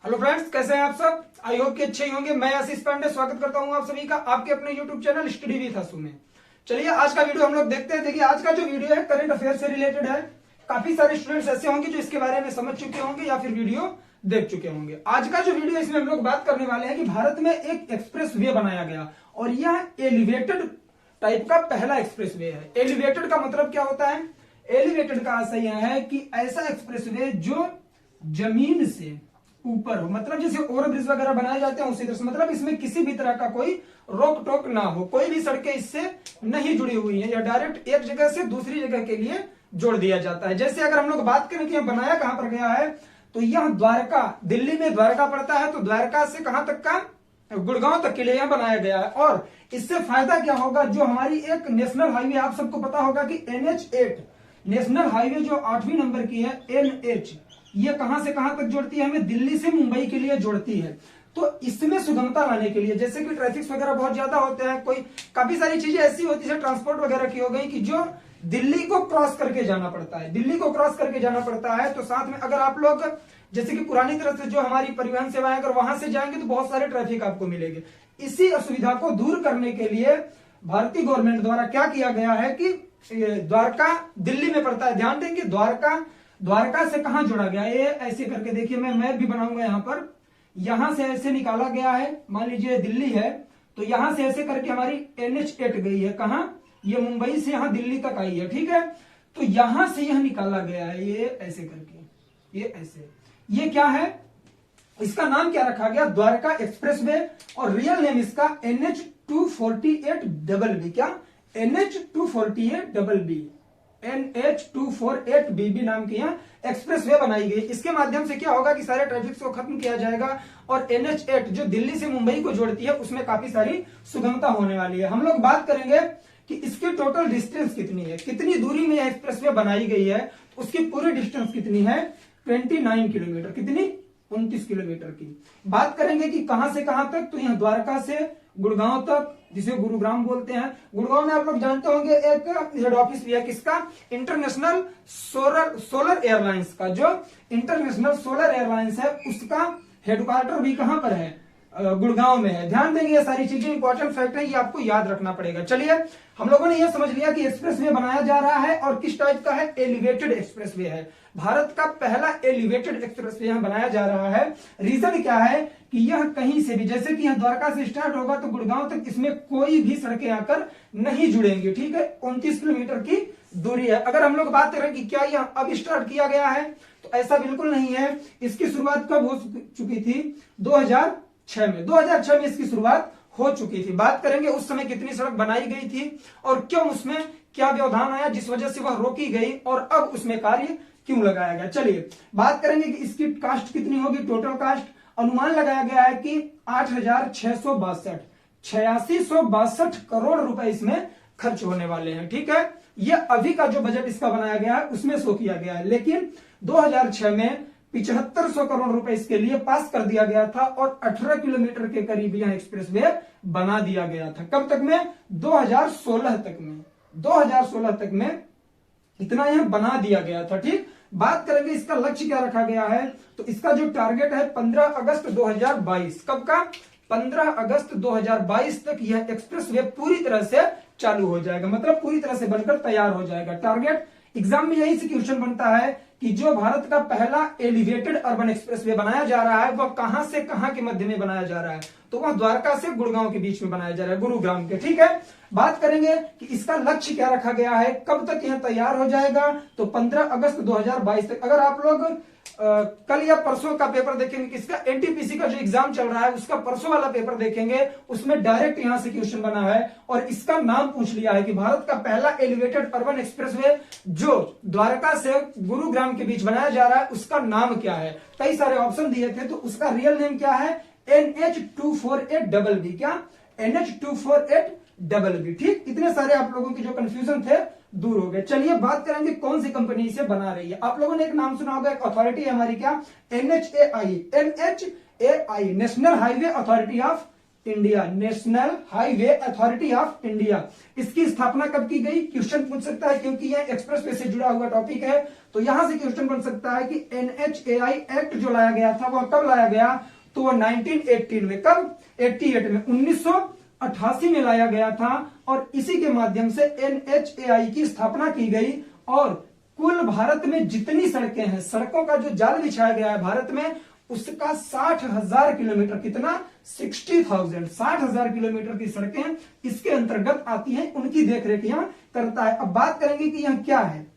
Hello friends, कैसे हैं आप सब। आई होप कि अच्छे ही होंगे। मैं आशीष पांडे स्वागत करता हूं आप सभी का आपके अपने यूट्यूब चैनल स्टडी विद आशु में। चलिए आज का वीडियो हम लोग देखते हैं। देखिए आज का जो वीडियो है करंट अफेयर से रिलेटेड है। काफी सारे स्टूडेंट्स ऐसे होंगे जो इसके बारे में समझ चुके होंगे या फिर वीडियो देख चुके होंगे। आज का जो वीडियो इसमें हम लोग बात करने वाले हैं कि भारत में एक एक्सप्रेस वे बनाया गया और यह एलिवेटेड टाइप का पहला एक्सप्रेस वे है। एलिवेटेड का मतलब क्या होता है? एलिवेटेड का आशय यह है कि ऐसा एक्सप्रेस वे जो जमीन से ऊपर हो, मतलब जैसे ओवर ब्रिज वगैरह बनाए जाते हैं उसी तरह से, मतलब इसमें किसी भी तरह का कोई रोक टोक ना हो, कोई भी सड़कें इससे नहीं जुड़ी हुई हैं या डायरेक्ट एक जगह से दूसरी जगह के लिए जोड़ दिया जाता है। जैसे अगर हम लोग बात करें कि यह बनाया कहां पर गया है, तो यह द्वारका, दिल्ली में द्वारका पड़ता है, तो द्वारका से कहां तक का, गुड़गांव तक के लिए यह बनाया गया है। और इससे फायदा क्या होगा, जो हमारी एक नेशनल हाईवे, आप सबको पता होगा कि NH8 नेशनल हाईवे जो 8वीं नंबर की है, NH, ये कहां से कहां तक जोड़ती है, हमें दिल्ली से मुंबई के लिए जोड़ती है। तो इसमें सुगमता लाने के लिए, जैसे कि ट्रैफिक वगैरह बहुत ज्यादा होते हैं, कोई काफी सारी चीजें ऐसी होती है ट्रांसपोर्ट वगैरह की हो गई कि जो दिल्ली को क्रॉस करके जाना पड़ता है, दिल्ली को क्रॉस करके जाना पड़ता है। तो साथ में अगर आप लोग जैसे कि पुरानी तरह से जो हमारी परिवहन सेवाएं अगर वहां से जाएंगे तो बहुत सारे ट्रैफिक आपको मिलेंगे। इसी असुविधा को दूर करने के लिए भारतीय गवर्नमेंट द्वारा क्या किया गया है कि द्वारका दिल्ली में पड़ता है, ध्यान देंगे, द्वारका से कहां जोड़ा गया, ये ऐसे करके देखिए, मैं मैप भी बनाऊंगा यहां पर। यहां से ऐसे निकाला गया है, मान लीजिए दिल्ली है, तो यहां से ऐसे करके हमारी NH8 गई है कहां, ये मुंबई से यहां दिल्ली तक आई है, ठीक है। तो यहां से यह निकाला गया है, ये ऐसे करके, ये ऐसे, ये क्या है, इसका नाम क्या रखा गया, द्वारका एक्सप्रेस वे। और रियल नेम इसका NH248BB, क्या, NH248BB, NH248BB नाम की यहाँ एक्सप्रेस वे बनाई गई। इसके माध्यम से क्या होगा कि सारे ट्रैफिक को खत्म किया जाएगा और NH8 जो दिल्ली से मुंबई को जोड़ती है उसमें काफी सारी सुगमता होने वाली है। हम लोग बात करेंगे कि इसकी टोटल डिस्टेंस कितनी है, कितनी दूरी में यह एक्सप्रेस वे बनाई गई है, तो उसकी पूरी डिस्टेंस कितनी है, 29 किलोमीटर, कितनी, 29 किलोमीटर की। बात करेंगे कि कहां से कहां तक, तो यहां द्वारका से गुड़गांव तक, जिसे गुरुग्राम बोलते हैं। गुड़गांव में आप लोग जानते होंगे एक हेड ऑफिस भी है, किसका, इंटरनेशनल सोलर एयरलाइंस का, जो इंटरनेशनल सोलर एयरलाइंस है उसका हेडक्वार्टर भी कहां पर है, गुड़गांव में है। ध्यान देंगे, ये सारी चीजें इंपॉर्टेंट फैक्ट है, ये आपको याद रखना पड़ेगा। चलिए हम लोगों ने ये समझ लिया कि एक्सप्रेस वे बनाया जा रहा है और किस टाइप का है, एलिवेटेड एक्सप्रेस वे है। भारत का पहला एलिवेटेड एक्सप्रेस वे यहां बनाया जा रहा है। रीजन क्या है कि यह कहीं से भी, जैसे कि यहां द्वारका से स्टार्ट होगा तो गुड़गांव तक इसमें कोई भी सड़कें आकर नहीं जुड़ेंगी, ठीक है। 29 किलोमीटर की दूरी है। अगर हम लोग बात करें कि क्या यह अब स्टार्ट किया गया है, तो ऐसा बिल्कुल नहीं है। इसकी शुरुआत कब हो चुकी थी, 2006 में, 2006 में इसकी शुरुआत हो चुकी थी। बात करेंगे उस समय कितनी सड़क बनाई गई थी और क्यों, उसमें क्या व्यवधान आया जिस वजह से वह रोकी गई और अब उसमें कार्य क्यों लगाया गया। चलिए बात करेंगे कि इसकी कास्ट कितनी होगी, टोटल कास्ट अनुमान लगाया गया है कि 8,662, 8662 करोड़ रुपए इसमें खर्च होने वाले हैं, ठीक है। यह अभी का जो बजट इसका बनाया गया है उसमें शो किया गया है, लेकिन 2006 में 7500 करोड़ रुपए इसके लिए पास कर दिया गया था और 18 किलोमीटर के करीब यह एक्सप्रेस वे बना दिया गया था। कब तक में, 2016 तक में, 2016 तक में इतना यह बना दिया गया था, ठीक। बात करेंगे इसका लक्ष्य क्या रखा गया है, तो इसका जो टारगेट है 15 अगस्त 2022, कब का, 15 अगस्त 2022 तक यह एक्सप्रेस वे पूरी तरह से चालू हो जाएगा, मतलब पूरी तरह से बनकर तैयार हो जाएगा। टारगेट एग्जाम में यही से क्वेश्चन बनता है कि जो भारत का पहला एलिवेटेड अर्बन एक्सप्रेस वे बनाया जा रहा है वह कहां से कहां के मध्य में बनाया जा रहा है, तो वह द्वारका से गुड़गांव के बीच में बनाया जा रहा है, गुरुग्राम के, ठीक है। बात करेंगे कि इसका लक्ष्य क्या रखा गया है, कब तक यह तैयार हो जाएगा, तो 15 अगस्त 2022 तक। अगर आप लोग कल या परसों का पेपर देखेंगे, किसका, NTPC का जो एग्जाम चल रहा है उसका परसों वाला पेपर देखेंगे, उसमें डायरेक्ट यहां से क्वेश्चन बना है और इसका नाम पूछ लिया है कि भारत का पहला एलिवेटेड अर्बन एक्सप्रेसवे जो द्वारका से गुरुग्राम के बीच बनाया जा रहा है उसका नाम क्या है। कई सारे ऑप्शन दिए थे, तो उसका रियल नेम क्या है, NH248BB, क्या, NH248BB, ठीक। इतने सारे आप लोगों के जो कंफ्यूजन थे दूर हो गए। चलिए बात करेंगे कौन सी कंपनी इसे बना रही है। आप लोगों ने एक नाम सुना होगा, एक अथॉरिटी है हमारी, क्या, NHAI, NHAI national highway authority of India, national highway authority of India. इसकी स्थापना कब की गई, क्वेश्चन पूछ सकता है, क्योंकि यह एक्सप्रेसवे से जुड़ा हुआ टॉपिक है। तो यहां से क्वेश्चन बन सकता है कि NHAI एक्ट जो लाया गया था वह कब लाया गया, तो वह 1918 में, कब, 88 में, 1988 में लाया गया था। और इसी के माध्यम से NHAI की स्थापना की गई। और कुल भारत में जितनी सड़कें हैं, सड़कों का जो जाल बिछाया गया है भारत में, उसका 60,000 किलोमीटर, कितना, 60,000, 60,000 किलोमीटर की सड़कें इसके अंतर्गत आती हैं, उनकी देखरेख यहां करता है। अब बात करेंगे कि यह क्या है।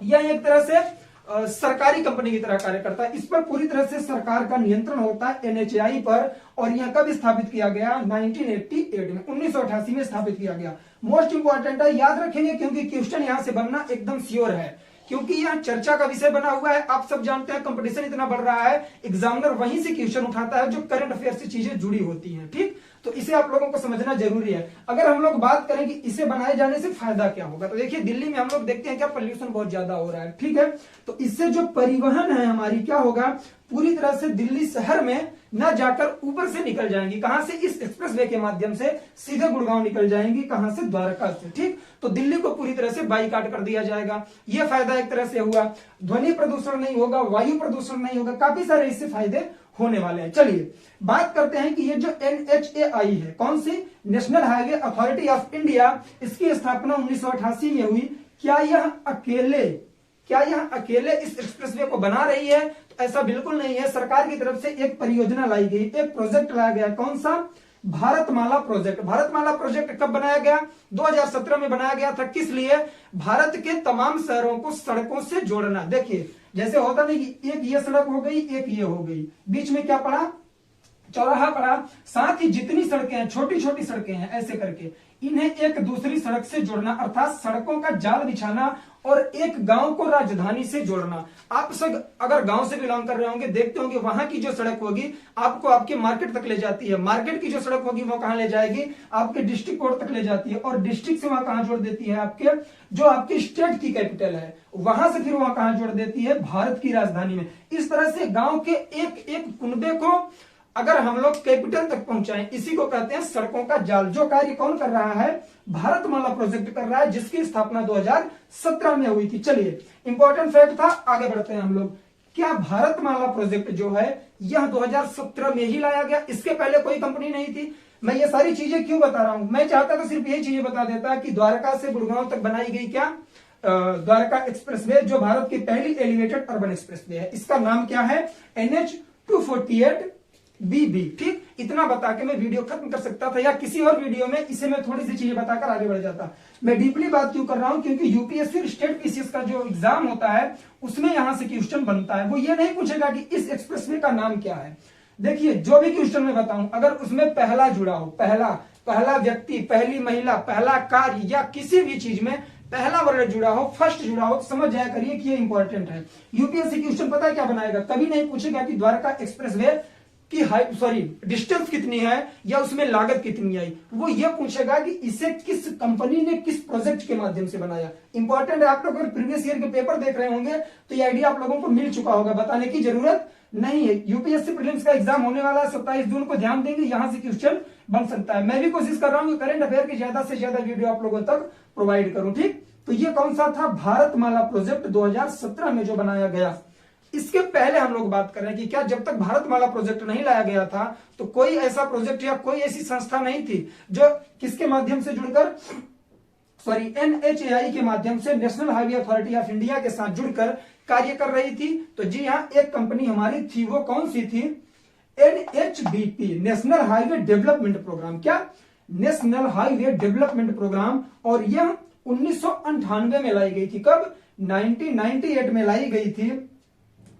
यह एक तरह से सरकारी कंपनी की तरह कार्य करता है। इस पर पूरी तरह से सरकार का नियंत्रण होता है NHAI पर। और यह कब स्थापित किया गया, 1988 में, 1988 में स्थापित किया गया। मोस्ट इंपॉर्टेंट है, याद रखेंगे, क्योंकि क्वेश्चन यहां से बनना एकदम श्योर है, क्योंकि यह चर्चा का विषय बना हुआ है। आप सब जानते हैं कंपटीशन इतना बढ़ रहा है, एग्जामिनर वहीं से क्वेश्चन उठाता है जो करंट अफेयर से चीजें जुड़ी होती हैं। ठीक, तो इसे आप लोगों को समझना जरूरी है। अगर हम लोग बात करें कि इसे बनाए जाने से फायदा क्या होगा, तो देखिए दिल्ली में हम लोग देखते हैं क्या, पोल्यूशन बहुत ज्यादा हो रहा है। ठीक है, तो इससे जो परिवहन है हमारी, क्या होगा, पूरी तरह से दिल्ली शहर में न जाकर ऊपर से निकल जाएंगी। कहां से, इस एक्सप्रेसवे के माध्यम से सीधे गुड़गांव निकल जाएंगी। कहां से, द्वारका से। ठीक, तो दिल्ली को पूरी तरह से बाईकाट कर दिया जाएगा। यह फायदा एक तरह से हुआ। ध्वनि प्रदूषण नहीं होगा, वायु प्रदूषण नहीं होगा, काफी सारे इससे फायदे होने वाले हैं। चलिए बात करते हैं कि ये जो NHAI है, कौन सी, national highway authority of India, इसकी स्थापना 1988 में हुई। क्या यह अकेले इस एक्सप्रेसवे को बना रही है, तो ऐसा बिल्कुल नहीं है। सरकार की तरफ से एक परियोजना लाई गई, एक प्रोजेक्ट लाया गया। कौन सा, भारतमाला प्रोजेक्ट। भारतमाला प्रोजेक्ट कब बनाया गया, 2017 में बनाया गया था। किस लिए, भारत के तमाम शहरों को सड़कों से जोड़ना। देखिए जैसे होता नहीं कि एक ये सड़क हो गई, एक ये हो गई, बीच में क्या पड़ा, चौराहा पड़ा, साथ ही जितनी सड़कें हैं, छोटी छोटी सड़कें हैं, ऐसे करके इन्हें एक दूसरी सड़क से जोड़ना, अर्थात सड़कों का जाल बिछाना और एक गांव को राजधानी से जोड़ना। आप सब अगर गांव से बिलोंग कर रहे होंगे, देखते होंगे वहां की जो सड़क होगी आपको आपके मार्केट तक ले जाती है, मार्केट की जो सड़क होगी वो कहां ले जाएगी, आपके डिस्ट्रिक्ट कोर्ट तक ले जाती है, और डिस्ट्रिक्ट से वहां कहां जोड़ देती है, आपके जो आपकी स्टेट की कैपिटल है वहां से फिर वहां कहां जोड़ देती है, भारत की राजधानी में। इस तरह से गांव के एक एक कुनबे को अगर हम लोग कैपिटल तक पहुंचाएं, इसी को कहते हैं सड़कों का जाल। जो कार्य कौन कर रहा है, भारतमाला प्रोजेक्ट कर रहा है, जिसकी स्थापना 2017 में हुई थी। चलिए इंपॉर्टेंट फैक्ट था, आगे बढ़ते हैं हम लोग। क्या भारतमाला प्रोजेक्ट जो है यह 2017 में ही लाया गया, इसके पहले कोई कंपनी नहीं थी। मैं ये सारी चीजें क्यों बता रहा हूं, मैं चाहता तो सिर्फ यही चीजें बता देता कि द्वारका से गुड़गांव तक बनाई गई क्या, द्वारका एक्सप्रेसवे, जो भारत की पहली एलिवेटेड अर्बन एक्सप्रेसवे है। इसका नाम क्या है, NH248BB। ठीक, इतना बता के मैं वीडियो खत्म कर सकता था, या किसी और वीडियो में इसे मैं थोड़ी सी चीजें बताकर आगे बढ़ जाता। मैं डीपली बात क्यों कर रहा हूं, क्योंकि यूपीएससी स्टेट पीसीएस का जो एग्जाम होता है उसमें यहां से क्वेश्चन बनता है। वो ये नहीं पूछेगा कि इस एक्सप्रेसवे का नाम क्या है। देखिए जो भी क्वेश्चन मैं बताऊं, अगर उसमें पहला जुड़ा हो, पहला व्यक्ति, पहली महिला, पहला कार्य, या किसी भी चीज में पहला वर्ड जुड़ा हो, फर्स्ट जुड़ा हो, तो समझ जाया करिए कि ये इंपॉर्टेंट है। यूपीएससी क्वेश्चन पता है क्या बनाएगा, कभी नहीं पूछेगा कि द्वारका एक्सप्रेसवे की डिस्टेंस कितनी है या उसमें लागत कितनी आई। वो ये पूछेगा कि इसे किस कंपनी ने किस प्रोजेक्ट के माध्यम से बनाया। इंपॉर्टेंट है। आप लोग अगर प्रीवियस ईयर के पेपर देख रहे होंगे तो ये आइडिया आप लोगों को मिल चुका होगा, बताने की जरूरत नहीं है। यूपीएससी प्रीलिम्स का एग्जाम होने वाला है 27 जून को, ध्यान देंगे, यहां से क्वेश्चन बन सकता है। मैं भी कोशिश कर रहा हूं कि करंट अफेयर की ज्यादा से ज्यादा वीडियो आप लोगों तक प्रोवाइड करूं। ठीक, तो ये कौन सा था, भारतमाला प्रोजेक्ट 2017 में जो बनाया गया। इसके पहले हम लोग बात कर रहे हैं कि क्या जब तक भारतमाला प्रोजेक्ट नहीं लाया गया था तो कोई ऐसा प्रोजेक्ट या कोई ऐसी संस्था नहीं थी जो किसके माध्यम से जुड़कर, NHAI के माध्यम से, national highway authority of India के साथ जुड़कर कार्य कर रही थी। तो जी हाँ, एक कंपनी हमारी थी, वो कौन सी थी, NHDP, national highway development programme. क्या, नेशनल हाईवे डेवलपमेंट प्रोग्राम। और यह 1998 में लाई गई थी। कब, 1998 में लाई गई थी।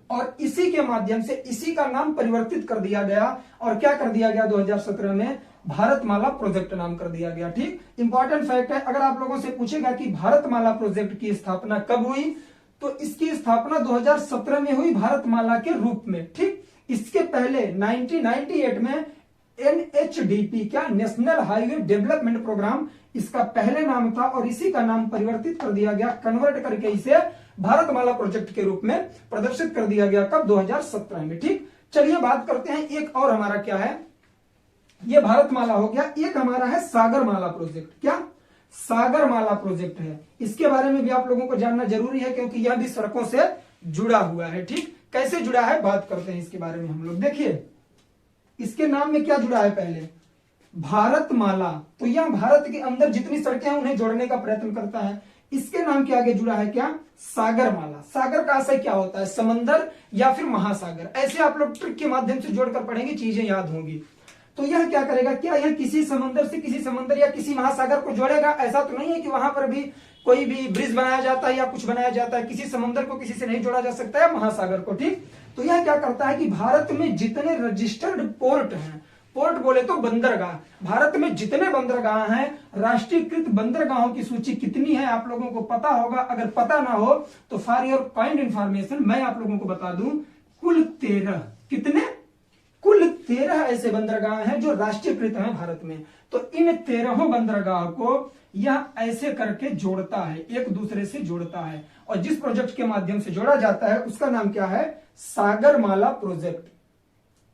और इसी के माध्यम से इसी का नाम परिवर्तित कर दिया गया, और क्या कर दिया गया 2017 में, भारतमाला प्रोजेक्ट नाम कर दिया गया। ठीक, इंपॉर्टेंट फैक्ट है। अगर आप लोगों से पूछेगा कि भारतमाला प्रोजेक्ट की स्थापना कब हुई, तो इसकी स्थापना 2017 में हुई भारतमाला के रूप में। ठीक, इसके पहले 1998 में NHDP, क्या, नेशनल हाईवे डेवलपमेंट प्रोग्राम, इसका पहले नाम था, और इसी का नाम परिवर्तित कर दिया गया, कन्वर्ट करके इसे भारतमाला प्रोजेक्ट के रूप में प्रदर्शित कर दिया गया। कब, 2017 में। ठीक, चलिए बात करते हैं एक और हमारा क्या है, ये भारतमाला हो गया। एक हमारा है सागरमाला प्रोजेक्ट। क्या सागरमाला प्रोजेक्ट है, इसके बारे में भी आप लोगों को जानना जरूरी है क्योंकि यह भी सड़कों से जुड़ा हुआ है। ठीक, कैसे जुड़ा है बात करते हैं इसके बारे में हम लोग। देखिए इसके नाम में क्या जुड़ा है, पहले भारतमाला, तो यह भारत के अंदर जितनी सड़कें हैं उन्हें जोड़ने का प्रयत्न करता है। इसके नाम के आगे जुड़ा है क्या, सागरमाला। सागर का आशय क्या होता है, समंदर या फिर महासागर, ऐसे आप लोग ट्रिक के माध्यम से जोड़कर पढ़ेंगे, चीजें याद होंगी। तो यह क्या करेगा, क्या यह किसी समंदर से किसी समंदर या किसी महासागर को जोड़ेगा? ऐसा तो नहीं है कि वहां पर भी कोई भी ब्रिज बनाया जाता है या कुछ बनाया जाता है, किसी समंदर को किसी से नहीं जोड़ा जा सकता है, महासागर को। ठीक, तो यह क्या करता है कि भारत में जितने रजिस्टर्ड पोर्ट हैं, पोर्ट बोले तो बंदरगाह, भारत में जितने बंदरगाह हैं, राष्ट्रीयकृत बंदरगाहों की सूची कितनी है आप लोगों को पता होगा। अगर पता ना हो तो फॉर योर काइंड इंफॉर्मेशन मैं आप लोगों को बता दूं, कुल 13, कितने, कुल 13 ऐसे बंदरगाह हैं जो राष्ट्रीयकृत हैं भारत में। तो इन 13 बंदरगाह को यह ऐसे करके जोड़ता है, एक दूसरे से जोड़ता है, और जिस प्रोजेक्ट के माध्यम से जोड़ा जाता है उसका नाम क्या है, सागरमाला प्रोजेक्ट।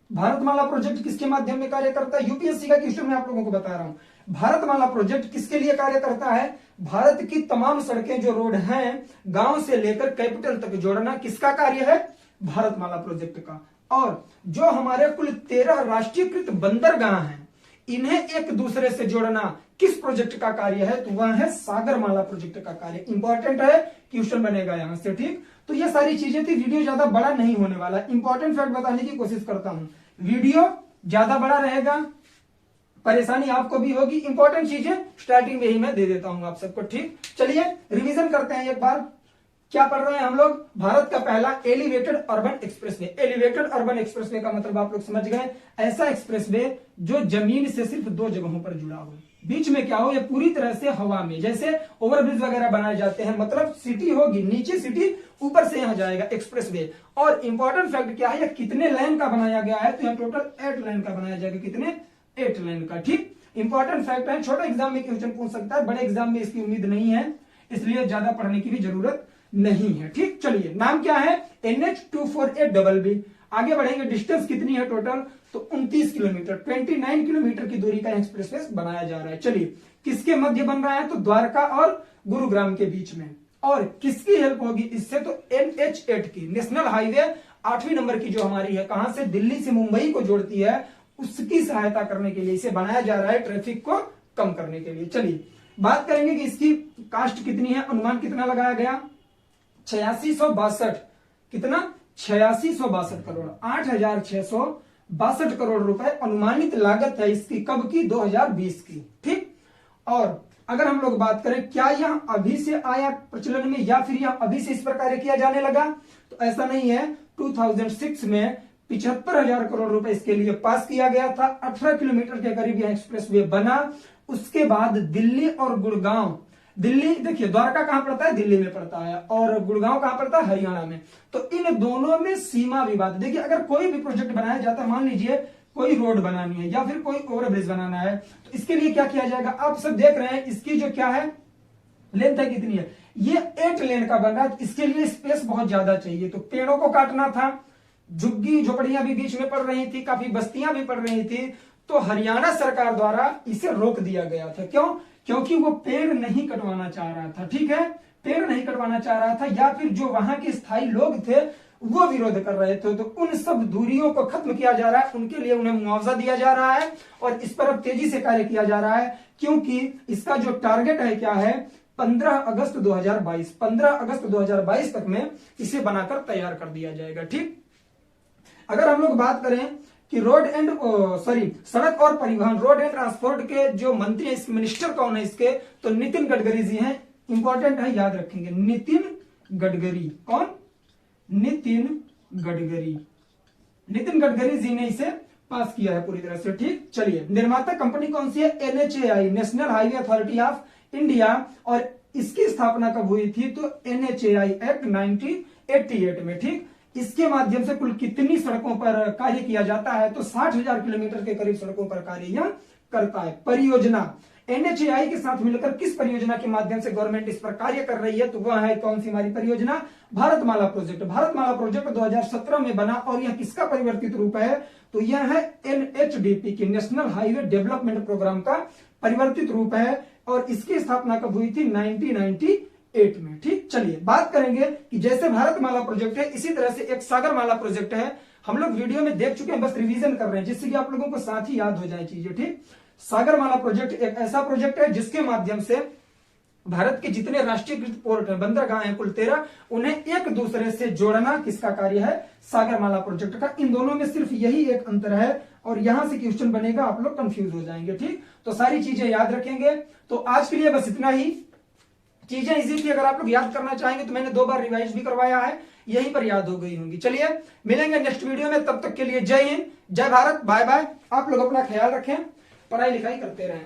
भारतमाला प्रोजेक्ट किसके माध्यम में कार्य करता है, यूपीएससी का क्वेश्चन मैं आप लोगों को बता रहा हूं। भारतमाला प्रोजेक्ट किसके लिए कार्य करता है, भारत की तमाम सड़कें जो रोड हैं, गांव से लेकर कैपिटल तक जोड़ना किसका कार्य है, भारतमाला प्रोजेक्ट का। और जो हमारे कुल 13 राष्ट्रीयकृत बंदरगाह हैं, इन्हें एक दूसरे से जोड़ना किस प्रोजेक्ट का कार्य है, तो वह है सागरमाला प्रोजेक्ट का कार्य। इंपॉर्टेंट है, क्वेश्चन बनेगा यहां से। ठीक, तो ये सारी चीजें थी, वीडियो ज्यादा बड़ा नहीं होने वाला, इंपॉर्टेंट फैक्ट बताने की कोशिश करता हूं, वीडियो ज्यादा बड़ा रहेगा, परेशानी आपको भी होगी। इंपॉर्टेंट चीजें स्टार्टिंग में ही मैं दे देता हूं आप सबको। ठीक, चलिए रिवीजन करते हैं एक बार। क्या पढ़ रहे हैं हम लोग, भारत का पहला elevated urban expressway. Elevated urban expressway का मतलब आप लोग समझ गए, ऐसा एक्सप्रेसवे जो जमीन से सिर्फ 2 जगहों पर जुड़ा हो, बीच में क्या हो, ये पूरी तरह से हवा में, जैसे ओवरब्रिज वगैरह बनाए जाते हैं, मतलब सिटी होगी नीचे सिटी, ऊपर से यहां जाएगा एक्सप्रेसवे। और इंपॉर्टेंट फैक्ट क्या है, ये कितने लाइन का बनाया गया है, तो यहां टोटल 8 लाइन का बनाया जाएगा। कितने, 8 लाइन का। ठीक, इंपॉर्टेंट फैक्ट है, छोटे एग्जाम में क्वेश्चन पूछ सकता है, बड़े एग्जाम में इसकी उम्मीद नहीं है, इसलिए ज्यादा पढ़ने की भी जरूरत नहीं है। ठीक, चलिए नाम क्या है, NH248BB। आगे बढ़ेंगे, डिस्टेंस कितनी है टोटल, तो 29 किलोमीटर, 29 किलोमीटर की दूरी का एक्सप्रेसवे बनाया जा रहा है। चलिए किसके मध्य बन रहा है, तो द्वारका और गुरुग्राम के बीच में। और किसकी हेल्प होगी इससे, तो NH8 की, नेशनल हाईवे 8वीं नंबर की जो हमारी है, कहां से, दिल्ली से मुंबई को जोड़ती है, उसकी सहायता करने के लिए इसे बनाया जा रहा है, ट्रैफिक को कम करने के लिए। चलिए बात करेंगे कि इसकी कास्ट कितनी है, अनुमान कितना लगाया गया, 8662, कितना, 8662 करोड़, 8662 करोड़ रुपए अनुमानित लागत है इसकी, कब की, 2020 की। ठीक, और अगर हम लोग बात करें क्या यह अभी से आया प्रचलन में या फिर यह अभी से इस पर कार्य किया जाने लगा, तो ऐसा नहीं है। 2006 में 75,000 करोड़ रुपए इसके लिए पास किया गया था, 18 किलोमीटर के करीब यह एक्सप्रेसवे बना। उसके बाद दिल्ली और गुड़गांव, दिल्ली देखिए द्वारका कहां पड़ता है, दिल्ली में पड़ता है, और गुड़गांव कहां पड़ता है, हरियाणा में। तो इन दोनों में सीमा विवाद, देखिए अगर कोई भी प्रोजेक्ट बनाया जाता है, मान लीजिए कोई रोड बनानी है या फिर कोई ओवरब्रिज बनाना है, तो इसके लिए क्या किया जाएगा, आप सब देख रहे हैं इसकी जो क्या है लेंथ है, कितनी है, ये 8 लेन का बन रहा है। इसके लिए स्पेस बहुत ज्यादा चाहिए, तो पेड़ों को काटना था, झुग्गी झोपड़ियां भी बीच में पड़ रही थी, काफी बस्तियां भी पड़ रही थी, तो हरियाणा सरकार द्वारा इसे रोक दिया गया था। क्यों, क्योंकि वो पेड़ नहीं कटवाना चाह रहा था। ठीक है, पेड़ नहीं कटवाना चाह रहा था, या फिर जो वहां के स्थायी लोग थे वो विरोध कर रहे थे। तो उन सब दूरियों को खत्म किया जा रहा है, उनके लिए उन्हें मुआवजा दिया जा रहा है, और इस पर अब तेजी से कार्य किया जा रहा है, क्योंकि इसका जो टारगेट है क्या है, 15 अगस्त 2022, 15 अगस्त 2022 तक में इसे बनाकर तैयार कर दिया जाएगा। ठीक, अगर हम लोग बात करें कि रोड एंड सड़क और परिवहन, रोड एंड ट्रांसपोर्ट के जो मंत्री है, मिनिस्टर कौन है इसके, तो नितिन गडकरी जी हैं। इंपॉर्टेंट है, याद रखेंगे, नितिन गडकरी। कौन, नितिन गडकरी। नितिन गडकरी जी ने इसे पास किया है पूरी तरह से। ठीक, चलिए निर्माता कंपनी कौन सी है, NHAI, national highway authority of India, और इसकी स्थापना कब हुई थी, तो NHAI एक्ट 1988 में। ठीक, इसके माध्यम से कुल कितनी सड़कों पर कार्य किया जाता है, तो 60,000 किलोमीटर के करीब सड़कों पर कार्य यह करता है। परियोजना, NHAI के साथ मिलकर किस परियोजना के माध्यम से गवर्नमेंट इस पर कार्य कर रही है, तो वह है कौन सी हमारी परियोजना, भारतमाला प्रोजेक्ट। भारतमाला प्रोजेक्ट 2017 में बना और यह किसका परिवर्तित रूप है, तो यह है NHDP की, नेशनल हाईवे डेवलपमेंट प्रोग्राम का परिवर्तित रूप है और इसकी स्थापना कब हुई थी, 1998 में। ठीक, चलिए बात करेंगे कि जैसे भारतमाला प्रोजेक्ट है इसी तरह से एक सागरमाला प्रोजेक्ट है, हम लोग वीडियो में देख चुके हैं, बस रिवीजन कर रहे हैं जिससे कि आप लोगों को साथ ही याद हो जाए चीजें। ठीक, सागरमाला प्रोजेक्ट एक ऐसा प्रोजेक्ट है जिसके माध्यम से भारत के जितने राष्ट्रीयकृत पोर्ट है, बंदरगाह हैं कुल 13, उन्हें एक दूसरे से जोड़ना किसका कार्य है, सागरमाला प्रोजेक्ट का। इन दोनों में सिर्फ यही एक अंतर है और यहां से क्वेश्चन बनेगा, आप लोग कंफ्यूज हो जाएंगे। ठीक, तो सारी चीजें याद रखेंगे। तो आज के लिए बस इतना ही, चीजें इजी थी, अगर आप लोग याद करना चाहेंगे तो मैंने 2 बार रिवाइज भी करवाया है, यहीं पर याद हो गई होंगी। चलिए मिलेंगे नेक्स्ट वीडियो में, तब तक के लिए जय हिंद, जय भारत, बाय बाय। आप लोग अपना ख्याल रखें, पढ़ाई लिखाई करते रहें।